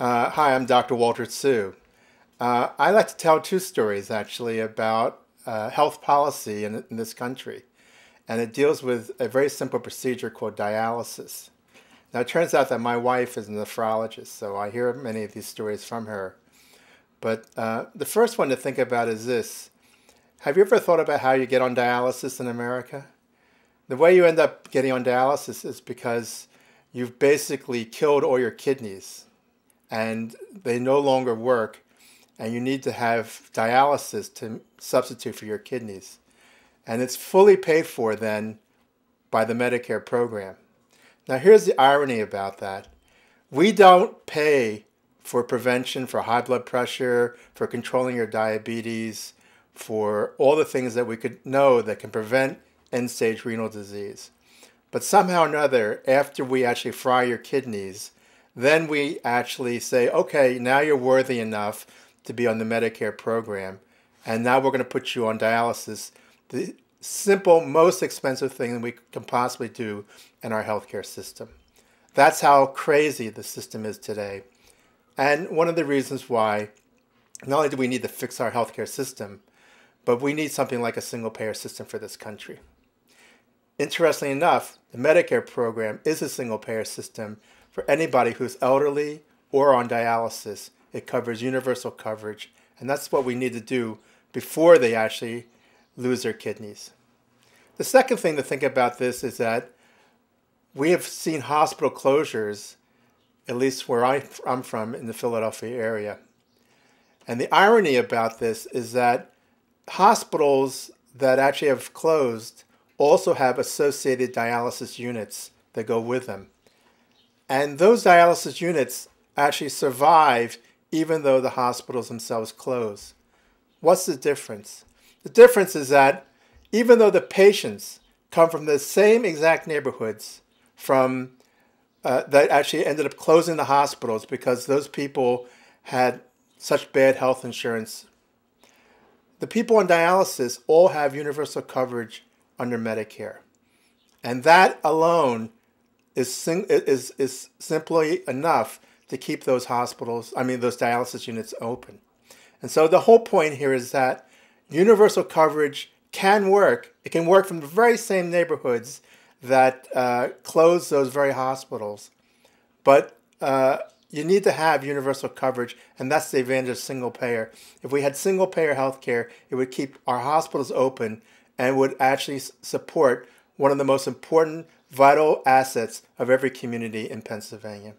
Hi, I'm Dr. Walter Tsou. I like to tell two stories actually about health policy in this country, and it deals with a very simple procedure called dialysis. Now, it turns out that my wife is a nephrologist, so I hear many of these stories from her. But the first one to think about is this. Have you ever thought about how you get on dialysis in America? The way you end up getting on dialysis is because you've basically killed all your kidneys and they no longer work, and you need to have dialysis to substitute for your kidneys. And it's fully paid for then by the Medicare program. Now, here's the irony about that. We don't pay for prevention for high blood pressure, for controlling your diabetes, for all the things that we could know that can prevent end-stage renal disease. But somehow or another, after we actually fry your kidneys, then we actually say, okay, now you're worthy enough to be on the Medicare program, and now we're going to put you on dialysis, the simple, most expensive thing that we can possibly do in our healthcare system. That's how crazy the system is today. And one of the reasons why not only do we need to fix our healthcare system, but we need something like a single-payer system for this country. Interestingly enough, the Medicare program is a single-payer system for anybody who's elderly or on dialysis. It covers universal coverage, and that's what we need to do before they actually lose their kidneys. The second thing to think about this is that we have seen hospital closures, at least where I'm from, in the Philadelphia area. And the irony about this is that hospitals that actually have closed also have associated dialysis units that go with them. And those dialysis units actually survive even though the hospitals themselves close. What's the difference? The difference is that even though the patients come from the same exact neighborhoods from that actually ended up closing the hospitals because those people had such bad health insurance, the people on dialysis all have universal coverage under Medicare. And that alone is simply enough to keep those those dialysis units open. And so the whole point here is that universal coverage can work. It can work from the very same neighborhoods that close those very hospitals. But you need to have universal coverage, and that's the advantage of single payer. If we had single payer health care, it would keep our hospitals open and would actually support one of the most important vital assets of every community in Pennsylvania.